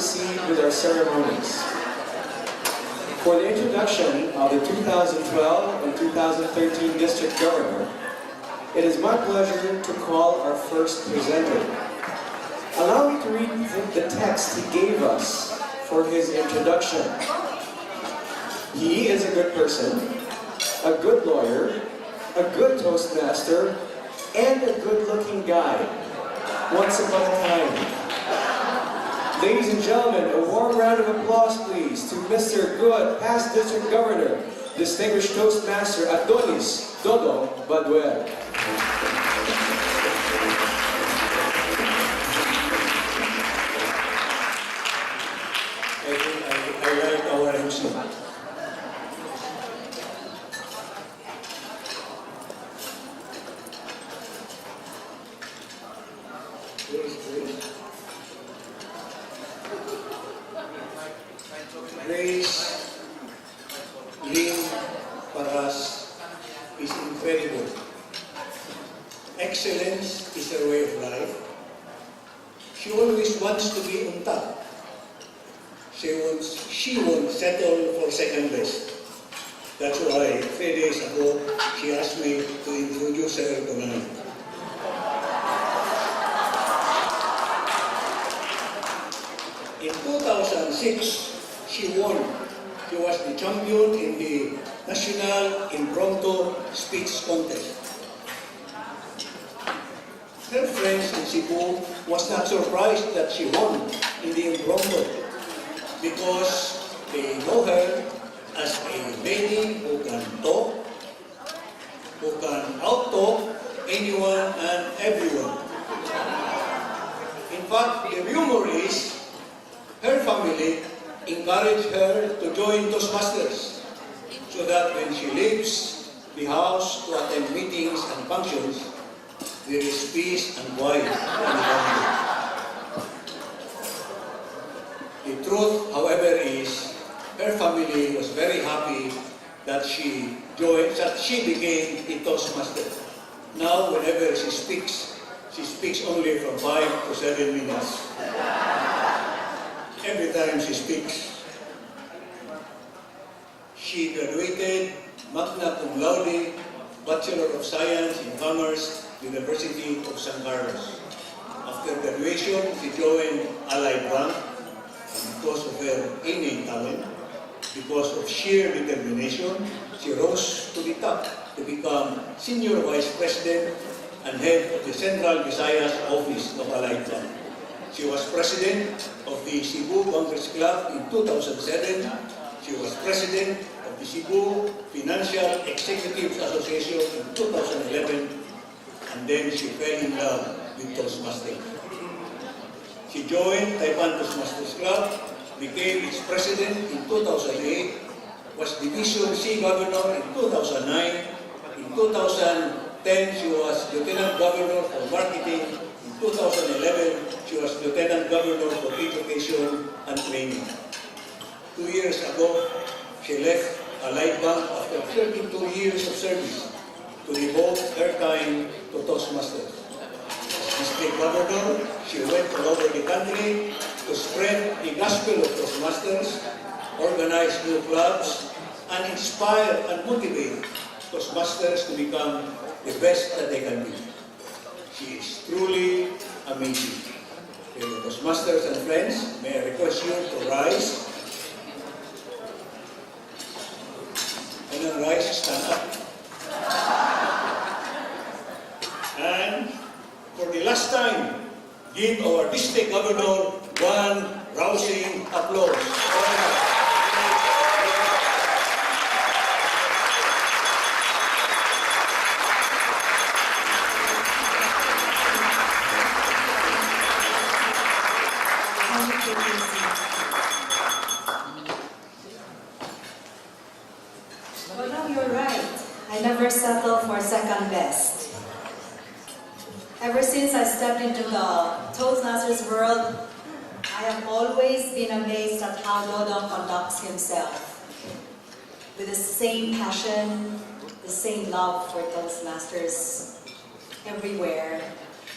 proceed with our ceremonies. For the introduction of the 2012 and 2013 District Governor, it is my pleasure to call our first presenter. Allow me to read the text he gave us for his introduction. He is a good person, a good lawyer, a good Toastmaster, and a good-looking guy. Once upon a time. Ladies and gentlemen, a warm round of applause, please, to Mr. Good, past District Governor, distinguished Toastmaster Adonis Dodo Baduel. I like our MC. Grace, Lynn, Paras is incredible. Excellence is her way of life. She always wants to be on top. She won't settle for second best. That's why 3 days ago, she asked me to introduce her tonight. In 2006, she won. She was the champion in the National Impromptu Speech Contest. Her friends in Cebu was not surprised that she won in the impromptu because they know her as a lady who can talk, who can out-talk anyone and everyone. In fact, the rumor is her family encouraged her to join Toastmasters so that when she leaves the house to attend meetings and functions, there is peace and quiet in the family. The truth, however, is her family was very happy that she became a Toastmaster. Now, whenever she speaks only from 5 to 7 minutes. Every time she speaks. She graduated magna cum laude, Bachelor of Science in Commerce, University of San Carlos. After graduation, she joined Allied Bank. Because of her innate talent, because of sheer determination, she rose to the top to become Senior Vice President and head of the Central Visayas Office of Allied Bank. She was President of the Cebu Congress Club in 2007. She was President of the Cebu Financial Executives Association in 2011. And then she fell in love with Toastmasters. She joined Taipan Toastmasters Club, became its president in 2008, was Division C Governor in 2009. In 2010, she was Lieutenant Governor for Marketing. In 2011, she was Lieutenant Governor for Education and Training. 2 years ago, she left Allied Bank after 32 years of service to devote her time to Toastmasters. As District Governor, she went all over the country to spread the gospel of Toastmasters, organize new clubs, and inspire and motivate Toastmasters to become the best that they can be. She is truly amazing. Fellow Toastmasters and friends, may I request you to rise. And then rise, stand up. And for the last time, give our District Governor one rousing applause. Well, no, you're right. I never settle for second best. Ever since I stepped into the Toastmasters world, I have always been amazed at how Dodong conducts himself. With the same passion, the same love for Toastmasters everywhere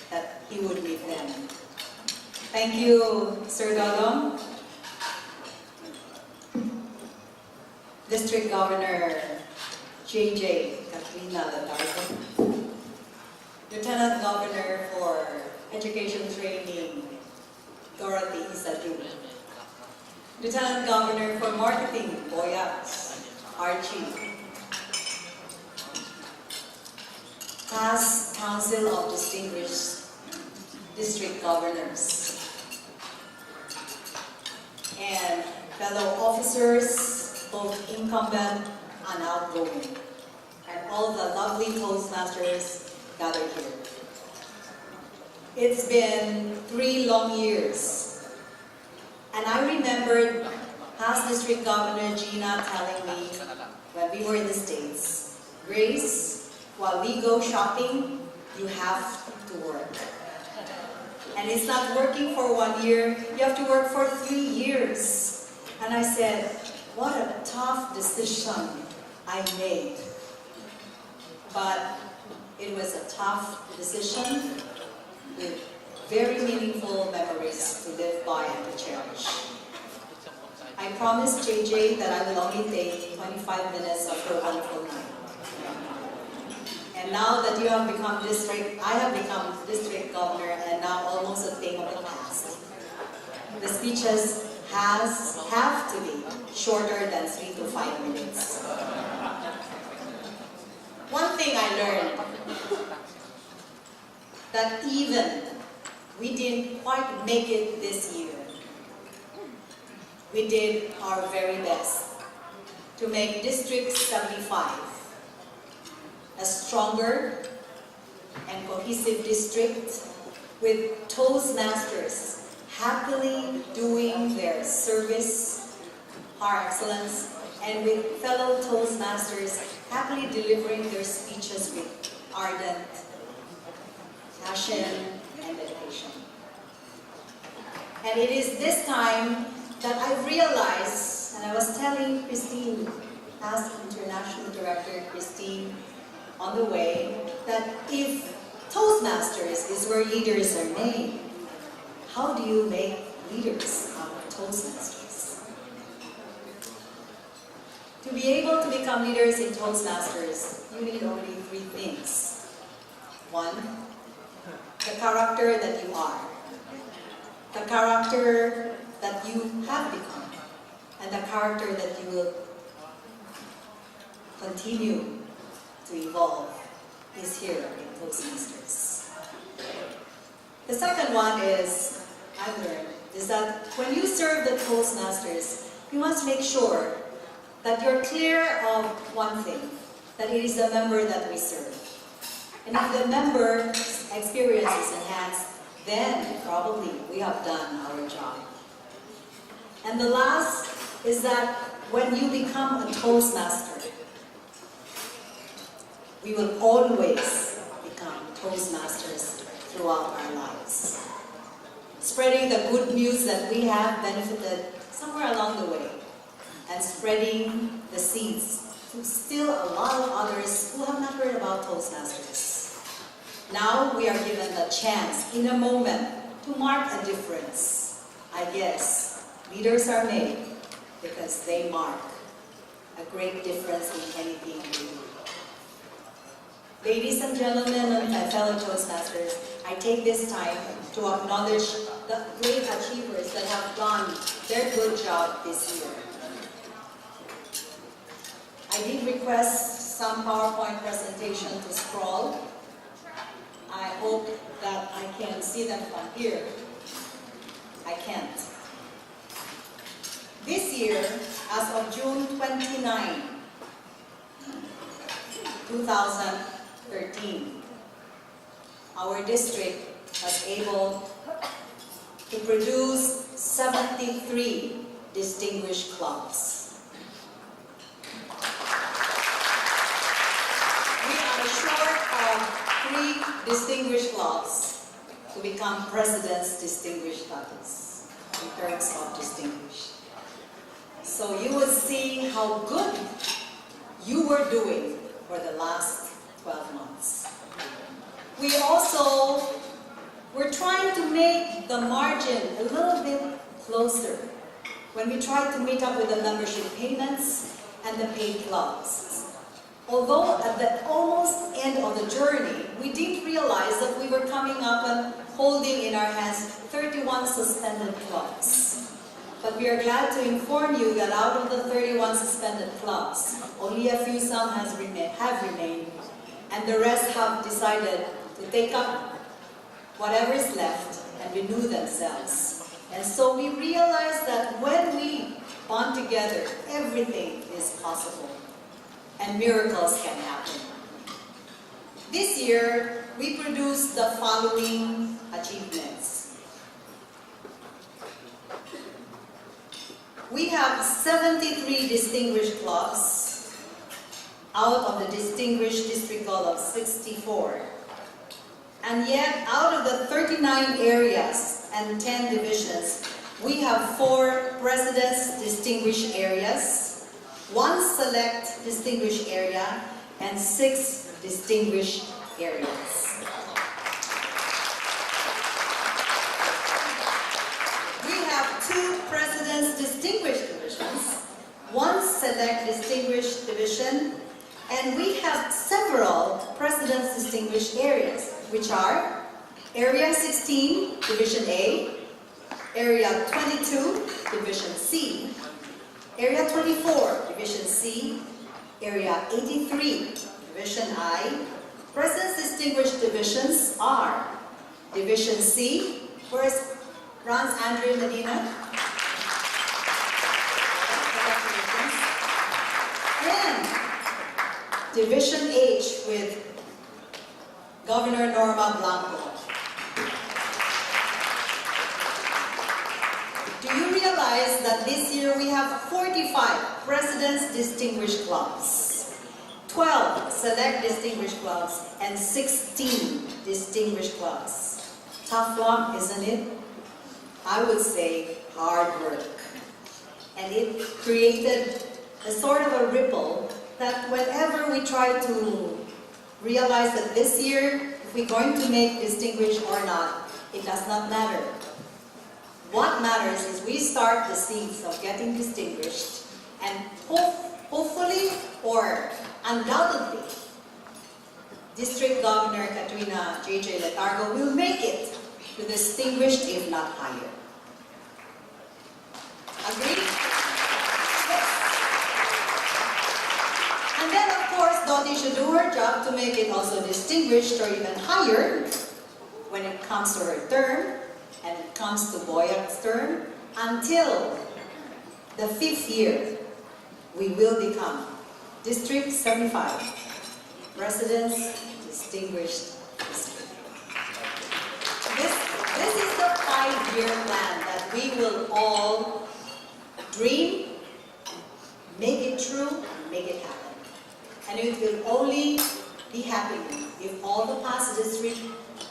that he would meet them. Thank you, Sir Dodong. District Governor J.J. Katrina Latardo, Lieutenant Governor for Education Training Dorothy Isaju, Lieutenant Governor for Marketing Boyats Archie, Past Council of Distinguished District Governors, and fellow officers, both incumbent and outgoing, and all the lovely Toastmasters gathered here. It's been 3 long years, and I remembered past District Governor Gina telling me when we were in the States, Grace, while we go shopping, you have to work. And it's not working for 1 year, you have to work for 3 years. And I said, what a tough decision I made. But it was a tough decision with very meaningful memories to live by and to cherish. I promised JJ that I will only take 25 minutes of her wonderful night. And now that you have become I have become district governor, and now almost a thing of the past. The speeches have to be shorter than 3 to 5 minutes. One thing I learned, that even we didn't quite make it this year. We did our very best to make District 75 a stronger and cohesive district with Toastmasters happily doing their service, par excellence, and with fellow Toastmasters happily delivering their speeches with ardent passion and dedication. And it is this time that I realized, and I was telling Christine, past International Director Christine, on the way, that if Toastmasters is where leaders are made, how do you make leaders out of Toastmasters? To be able to become leaders in Toastmasters, you need only 3 things. 1, the character that you are, the character that you have become, and the character that you will continue to evolve is here in Toastmasters. The second one is, I've learned, is that when you serve the Toastmasters, you must make sure that you're clear of one thing, that it is the member that we serve. And if the member's experience is enhanced, then probably we have done our job. And the last is that when you become a Toastmaster, we will always become Toastmasters throughout our lives. Spreading the good news that we have benefited somewhere along the way, and spreading the seeds to still a lot of others who have not heard about Toastmasters. Now we are given the chance, in a moment, to mark a difference. I guess leaders are made because they mark a great difference in anything we do. Ladies and gentlemen and fellow Toastmasters, I take this time to acknowledge the great achievers that have done their good job this year. I did request some PowerPoint presentation to scroll. I hope that I can see them from here. I can't. This year, as of June 29, 2013, our district was able to produce 73 distinguished clubs. We are short of 3 distinguished clubs to become President's Distinguished Status in terms of distinguished. So you will see how good you were doing for the last 12 months. We also were trying to make the margin a little bit closer when we tried to meet up with the membership payments and the paid clubs. Although at the almost end of the journey, we did realize that we were coming up and holding in our hands 31 suspended clubs. But we are glad to inform you that out of the 31 suspended clubs, only a few some have remained, and the rest have decided to take up whatever is left and renew themselves. And so we realize that when we bond together, everything is possible, and miracles can happen. This year, we produced the following achievements. We have 73 distinguished clubs out of the distinguished district goal of 64. And yet, out of the 39 areas and 10 divisions, we have 4 President's Distinguished Areas, 1 Select Distinguished Area, and 6 Distinguished Areas. We have 2 President's Distinguished Divisions, 1 Select Distinguished Division, and we have several President's Distinguished Areas, which are Area 16, Division A, Area 22, Division C, Area 24, Division C, Area 83, Division I. President's Distinguished Divisions are Division C, where's Franz Andre Medina? And Division H with Governor Norma Blanco. Do you realize that this year we have 45 President's Distinguished Clubs, 12 Select Distinguished Clubs, and 16 Distinguished Clubs? Tough luck, isn't it? I would say hard work. And it created a sort of a ripple that whenever we try to realize that this year, if we're going to make distinguished or not, it does not matter. What matters is we start the seeds of getting distinguished, and hopefully or undoubtedly, District Governor Katrina J.J. Letargo will make it to distinguished if not higher. Agreed? Yes. And then of course, Dottie should do her job to make it also distinguished or even higher when it comes to her term, and it comes to Boyak's term, until the 5th year, we will become District 75, President's Distinguished District. This is the 5-year plan that we will all dream, make it true, make it happen. And it will only be happening if all the past district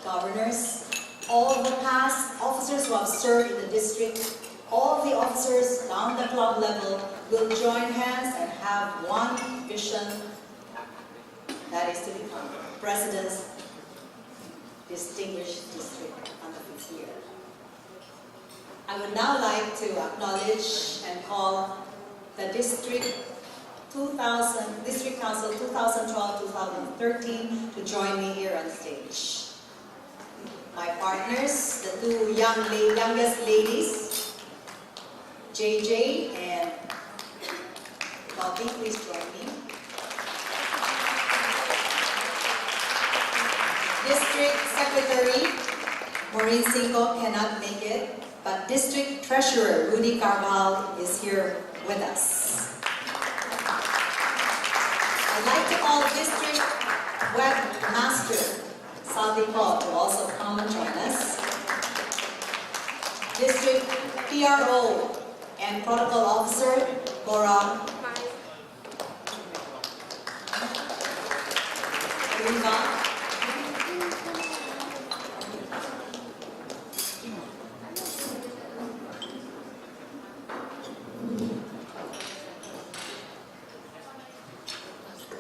governors, all the past officers who have served in the district, all the officers down the club level will join hands and have one vision, that is to become President's Distinguished District on the 5th year. I would now like to acknowledge and call the District Council 2012-2013 to join me here on stage. My partners, the 2 youngest ladies, JJ and Bobby, please join me. District Secretary Maureen Cinco cannot make it, but District Treasurer Rudy Carval is here with us. I'd like to call District Webmaster Salvi Paul to also come and join us. District PRO and Protocol Officer Laura Riva.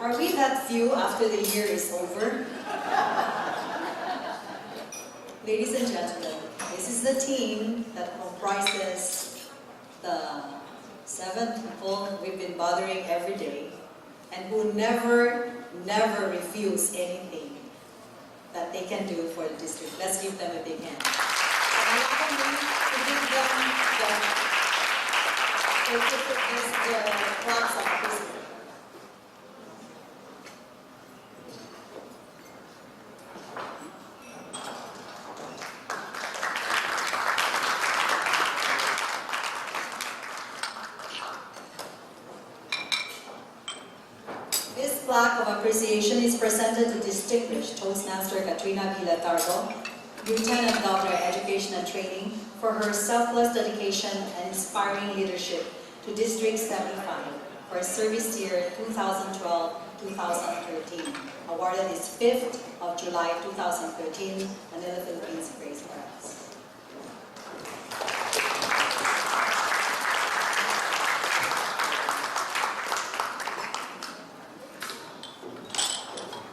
Are we that few after the year is over? Ladies and gentlemen, this is the team that comprises the 7 7 people we've been bothering every day and who never refuse anything that they can do for the district. Let's give them a big hand. And allow me to give them the claps of appreciation. This plaque of appreciation is presented to distinguished Toastmaster Katrina P. Letargo, Lieutenant Governor Education and Training, for her selfless dedication and inspiring leadership to District 75 for service year 2012-2013, awarded this 5th of July 2013, Manila, Philippines. Grace Grants.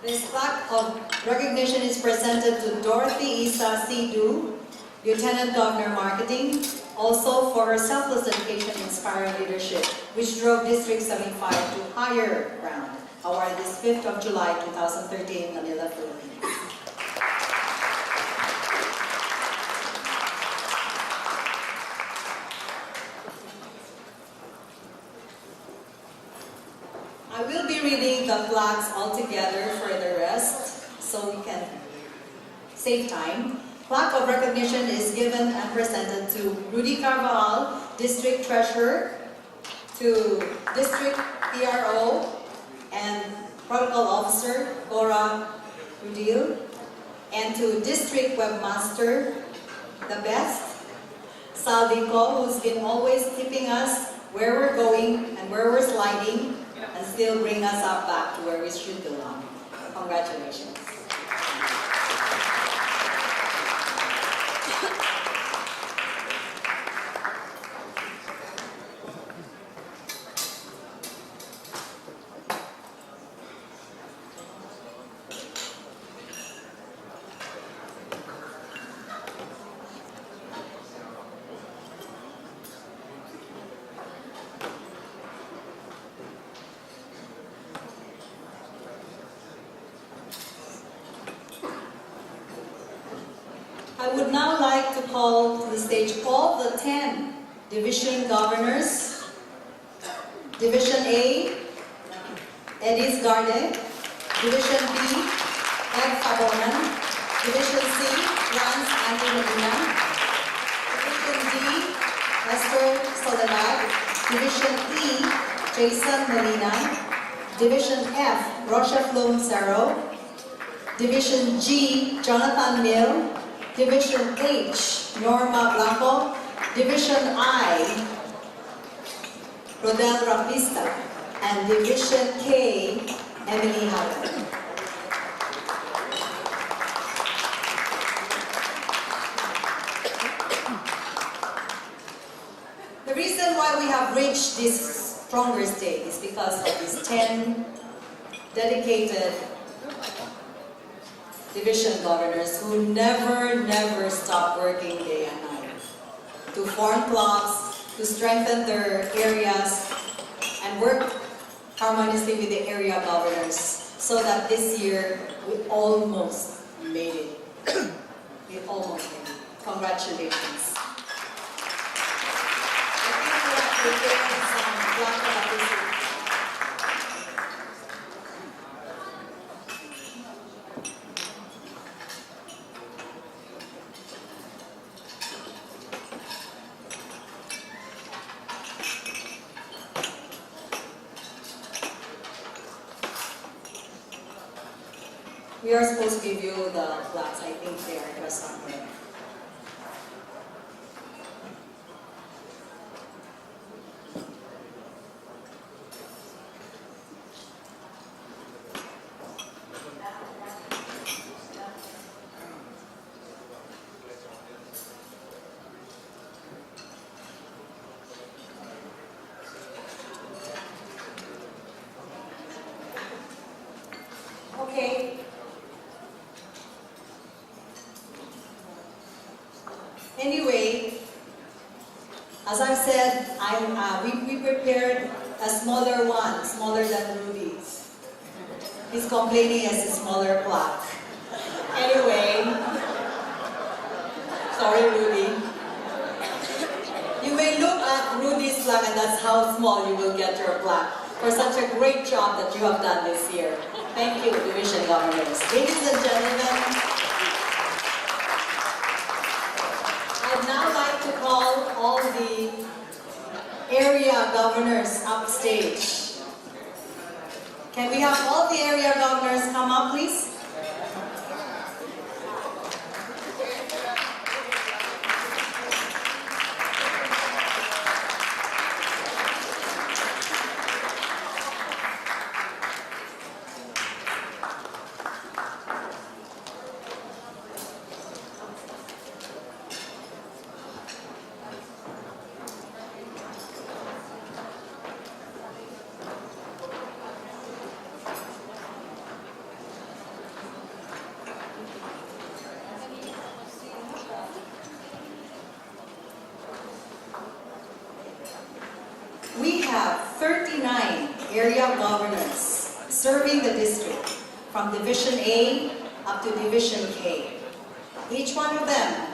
This plaque of recognition is presented to Dorothy Isa Sidu, Lieutenant Governor Marketing, also for her selfless dedication and inspiring leadership, which drove District 75 to higher ground, awarded this 5th of July 2013, Manila, Philippines. I will be reading the plaques all together for the rest, so we can save time. Plaque of recognition is given and presented to Rudy Carvajal, District Treasurer, to District PRO and Protocol Officer, Cora Rudil, and to District Webmaster, the best, Salvico, who's been always keeping us where we're going and where we're sliding, and still bring us up back to where we should belong. Congratulations. I would now like to call to the stage all the 10 division governors. Division A, Edis Garde. Division B, Ed Fabonan. Division C, Lance Andy Medina. Division D, Esther Soledad. Division E, Jason Molina. Division F, Rocha Flum Cerro. Division G, Jonathan Mill. Division H, Norma Blanco. Division I, Rodel Rapista. And Division K, Emily Howard. The reason why we have reached this stronger state is because of these 10 dedicated division governors who never stop working day and night to form blocks, to strengthen their areas, and work harmoniously with the area governors so that this year we almost made it. We almost made it. Congratulations. We are supposed to give you the plaques. I think they are just somewhere. Okay. As I've said, we prepared a smaller one, smaller than Rudy's. He's complaining as a smaller plaque. Anyway, sorry Rudy. You may look at Rudy's plaque and that's how small you will get your plaque for such a great job that you have done this year. Thank you, Division Governors. Ladies and gentlemen, I'd now like to call all the area governors upstage. Can we have all the area governors come up, please? We have 39 area governors serving the district from Division A up to Division K. Each one of them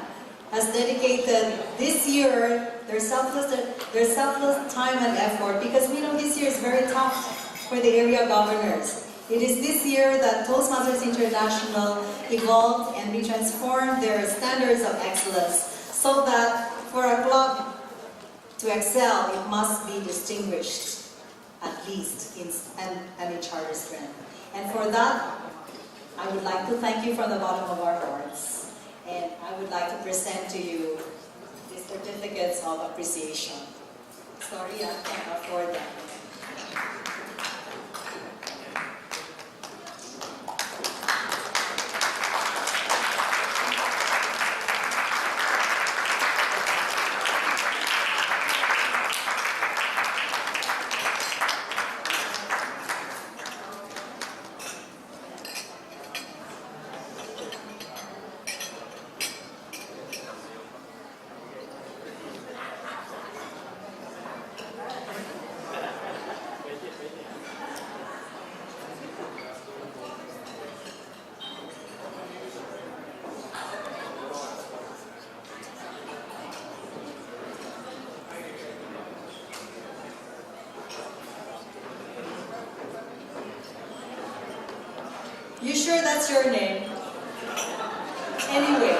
has dedicated this year their selfless time and effort, because we know this year is very tough for the area governors. It is this year that Toastmasters International evolved and we transformed their standards of excellence so that for a club to excel, it must be distinguished, at least, and in charter strength. And for that, I would like to thank you from the bottom of our hearts. And I would like to present to you the certificates of appreciation. Sorry, I can't afford them. You sure that's your name? Anyway,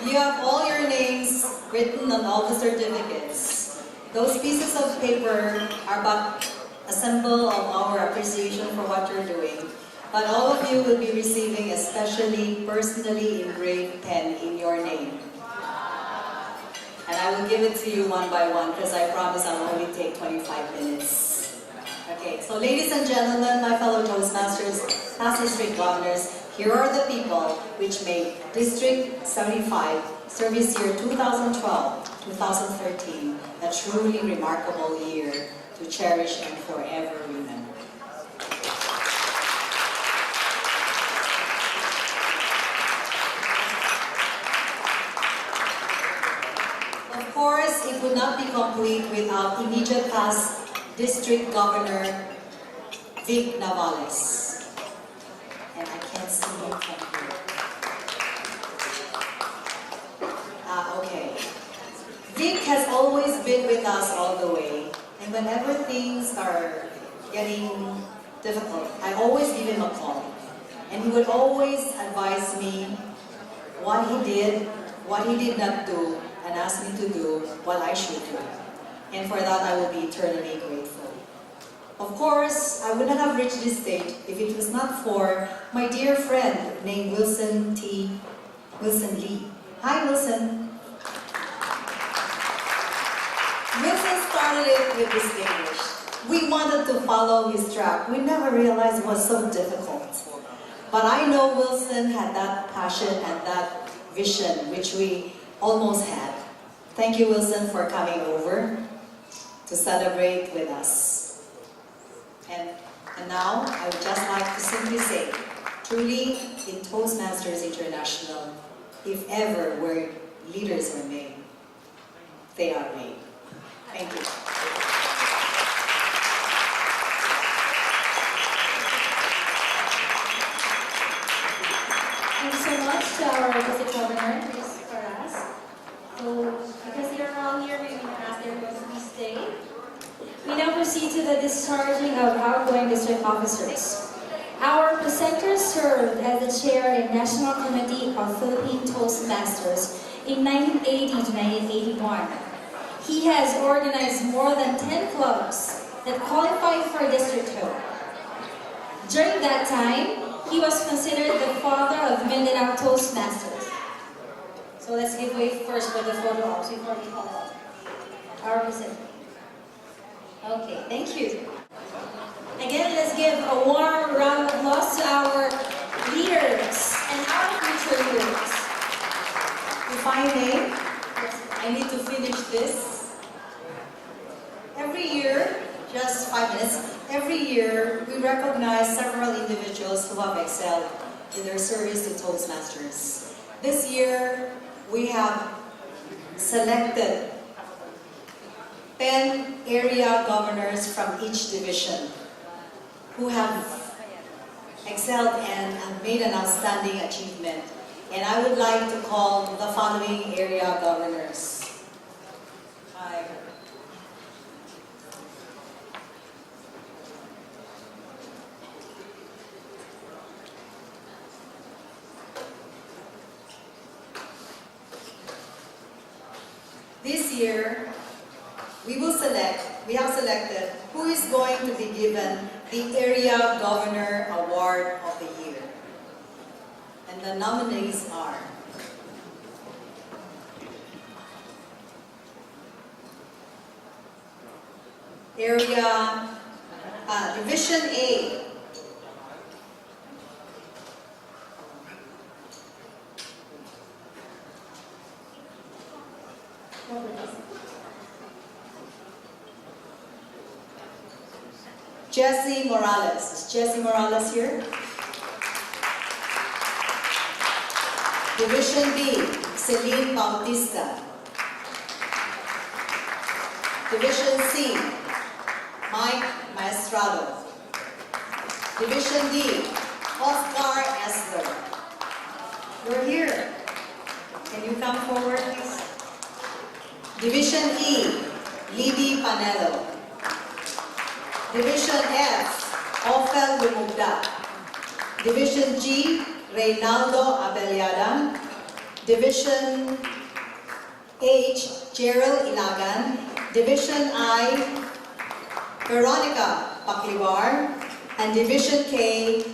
you have all your names written on all the certificates. Those pieces of paper are but a symbol of our appreciation for what you're doing. But all of you will be receiving a specially, personally engraved pen in your name. And I will give it to you one by one because I promise I'll only take 25 minutes. Okay, so ladies and gentlemen, my fellow Toastmasters, past district governors, here are the people which made District 75 service year 2012-2013 a truly remarkable year to cherish and forever remember. Of course, it would not be complete without immediate past District Governor Vic Navales. And I can't see him from here. Okay. Vic has always been with us all the way. And whenever things are getting difficult, I always give him a call. And he would always advise me what he did, what he did not do, and ask me to do what I should do. And for that, I will be eternally grateful. Of course, I would not have reached this stage if it was not for my dear friend named Wilson Lee. Hi, Wilson. Wilson started it with distinguished. We wanted to follow his track. We never realized it was so difficult. But I know Wilson had that passion and that vision, which we almost had. Thank you, Wilson, for coming over to celebrate with us. And now, I would just like to simply say, truly, in Toastmasters International, if ever where leaders are made, they are made. proceed to the discharging of outgoing district officers. Our presenter served as the chair in National Committee of Philippine Toastmasters in 1980 to 1981. He has organized more than 10 clubs that qualified for districthood. During that time, he was considered the father of Mindanao Toastmasters. So let's give way first for the photo ops before we call out our presenter. Okay, thank you. Again, let's give a warm round of applause to our leaders and our future leaders. If I may, I need to finish this. Every year, just 5 minutes, every year we recognize several individuals who have excelled in their service to Toastmasters. This year, we have selected 10 area governors from each division who have excelled and have made an outstanding achievement. And I would like to call the following area governors. Hi. This year, we have selected who is going to be given the Area Governor Award of the Year. And the nominees are Division A. Jesse Morales. Is Jesse Morales here? Division B, Celine Bautista. Division C, Mike Maestrado. Division D, Oscar Esler. You're here. Can you come forward, please? Division E, Libby Panelo. Division F, Ophel Lumugda. Division G, Reynaldo Abellada. Division H, Gerald Ilagan. Division I, Veronica Pakliwar. And Division K,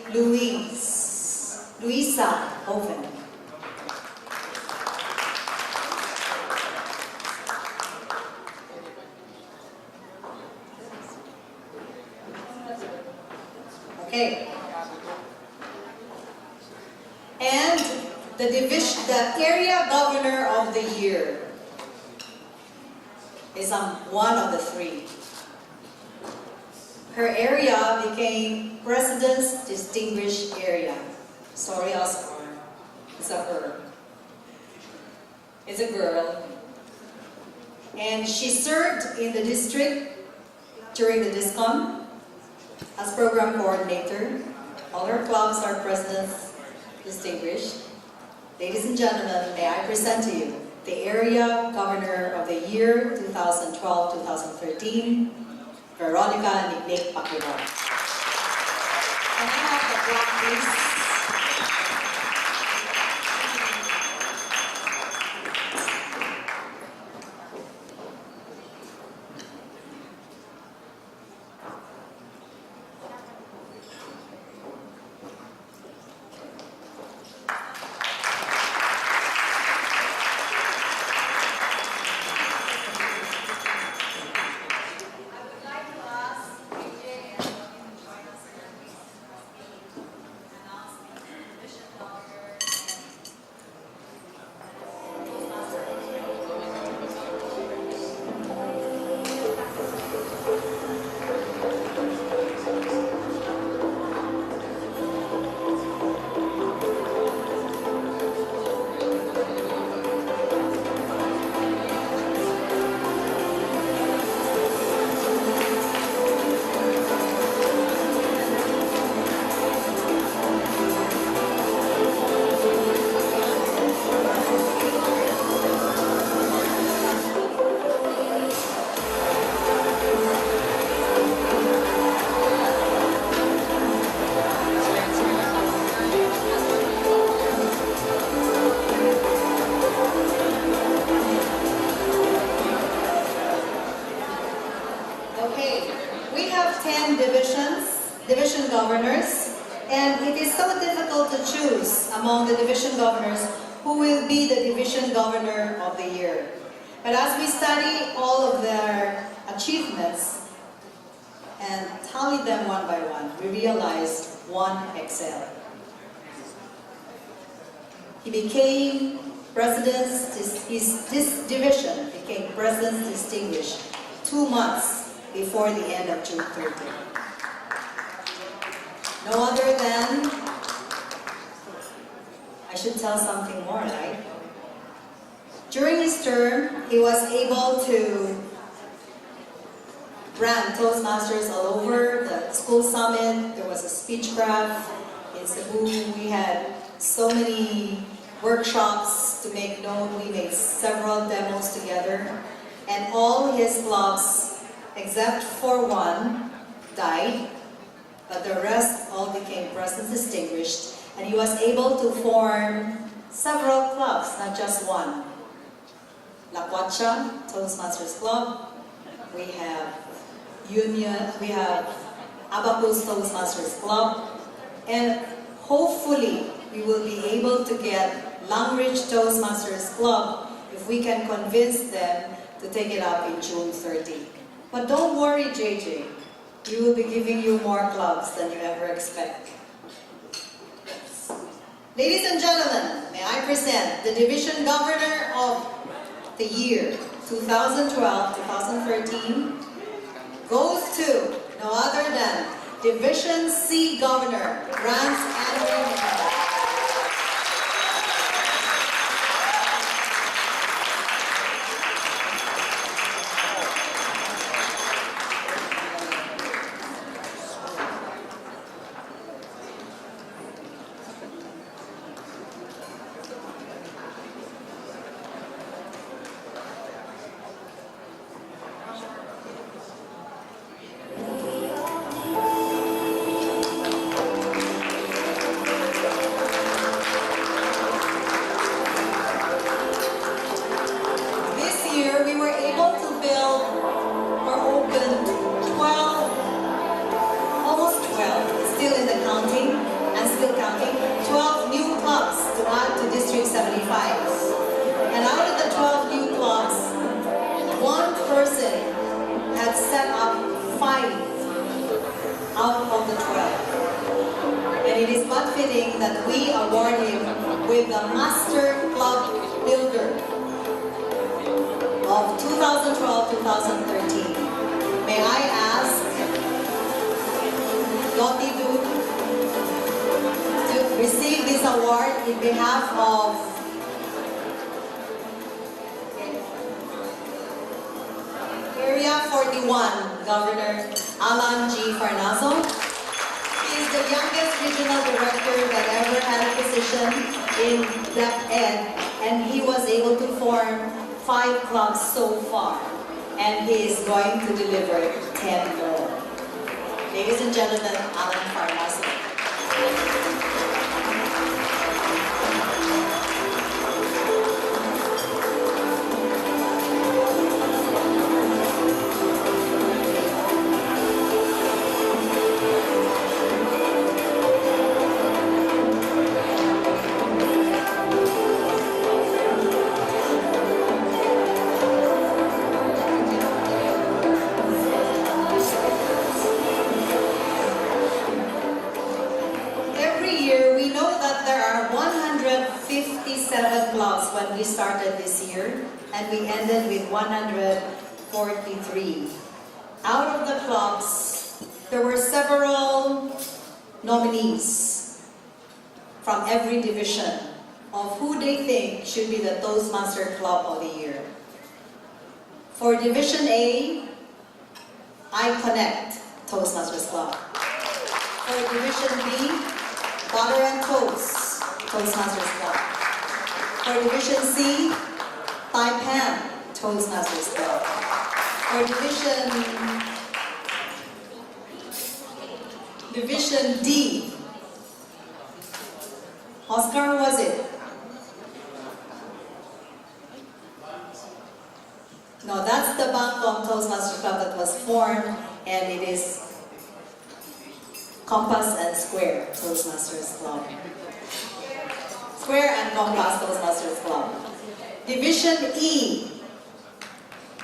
Luisa Oven. Okay. And the area governor of the year is one of the three. Her area became President's Distinguished Area. Sorry, Oscar. It's a her. It's a girl. And she served in the district during the DISCOM as program coordinator. All her clubs are President's Distinguished. Ladies and gentlemen, may I present to you the Area Governor of the Year 2012-2013, Veronica Nick Pakliwar. Can I have the plaque, please? Okay, we have 10 division governors, and it is so difficult to choose among the division governors who will be the division governor of the year. But as we study all of their achievements and tally them one by one, we realize one excelled. He became this division became President's Distinguished 2 months before the end of June 30. No other than, I should tell something more, right? During his term, he was able to brand Toastmasters all over the school summit. There was a speech craft in Cebu. We had so many workshops to make known. We made several demos together. And all his clubs, except for one, died. But the rest all became President's Distinguished. And he was able to form several clubs, not just one. La Cuacha, Toastmasters Club. We have Abacus Toastmasters Club. And hopefully, we will be able to get Langridge Toastmasters Club if we can convince them to take it up in June 30. But don't worry, JJ. We will be giving you more clubs than you ever expect. Ladies and gentlemen, may I present the Division Governor of the year 2012-2013 goes to no other than Division C Governor, Rance Andrew. From every division of who they think should be the Toastmaster Club of the Year. For Division A, I Connect Toastmasters Club. For Division B, Butter and Toast Toastmasters Club. For Division C, Taipan Toastmasters Club. For Division D, Oscar, who was it? No, that's the Bangkok Toastmasters Club that was formed, and it is Compass and Square Toastmasters Club. Square and Compass Toastmasters Club. Division E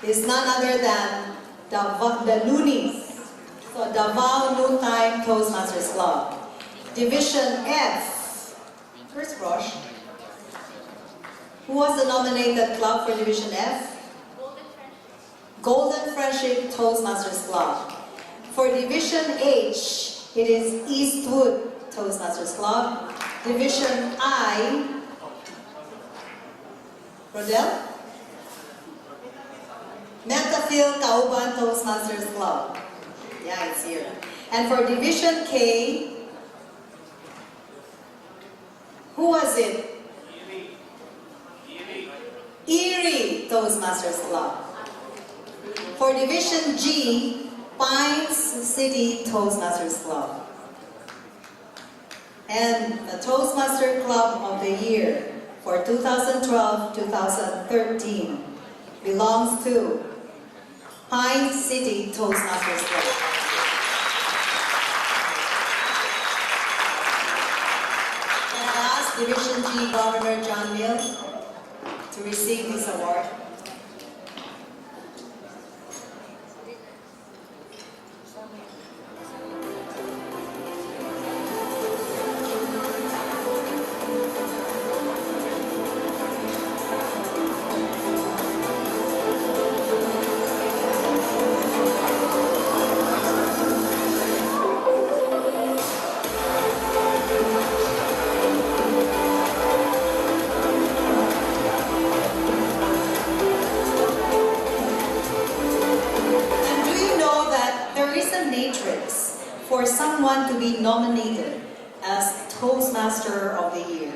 is none other than the Loonies. So Davao Noontime Toastmasters Club. Division F. Where's Rosh? Who was the nominated club for Division F? Golden Friendship Toastmasters Club. For Division H, it is Eastwood Toastmasters Club. Division I, Rodel? Metaphil Kauban Toastmasters Club. Yeah, it's here. And for Division K, who was it? Erie Toastmasters Club. For Division G, Pines City Toastmasters Club. And the Toastmaster Club of the Year for 2012-2013 belongs to Pines City Toastmasters Club. Can I ask Division G Governor John Mill to receive this award? For someone to be nominated as Toastmaster of the Year.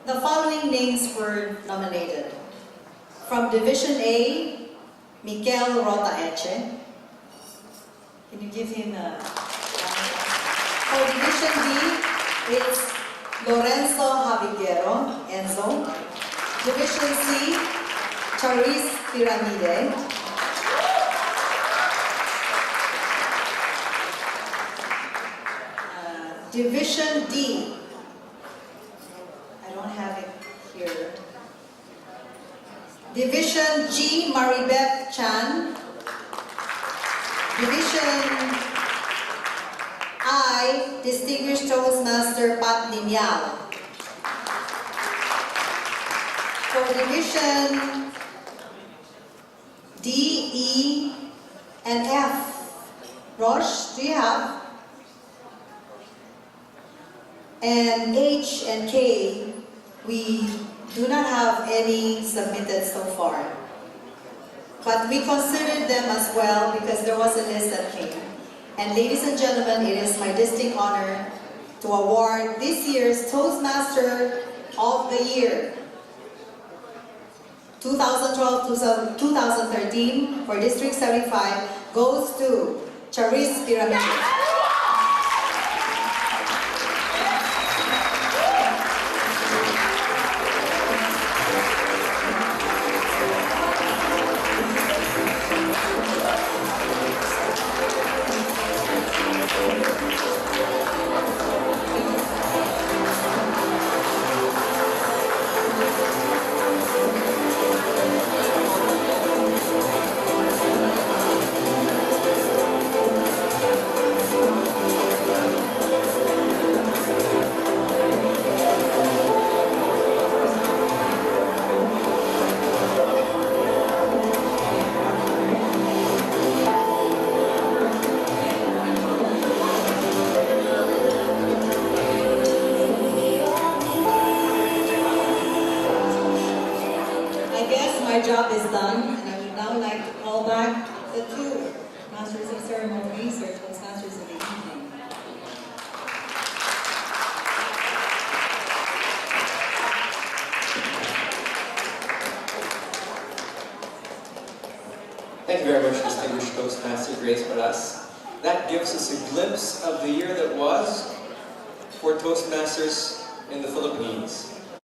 The following names were nominated. From Division A, Miguel Rota Eche. Can you give him a... For Division B, it's Lorenzo Javiguero, Enzo. Division C, Charis Piramide. Division D, I don't have it here. Division G, Maribeth Chan. Division I, Distinguished Toastmaster Pat Linyal. For Division D, E, and F, Rosh, do you have? And H and K, we do not have any submitted so far. But we considered them as well because there was a list that came. And ladies and gentlemen, it is my distinct honor to award this year's Toastmaster of the Year 2012-2013 for District 75 goes to Charis Piramide. My job is done, and I would now like to call back the two Masters of Ceremonies, or Toastmasters of the evening. Thank you very much, Distinguished Toastmaster Grace Balas. That gives us a glimpse of the year that was for Toastmasters in the Philippines.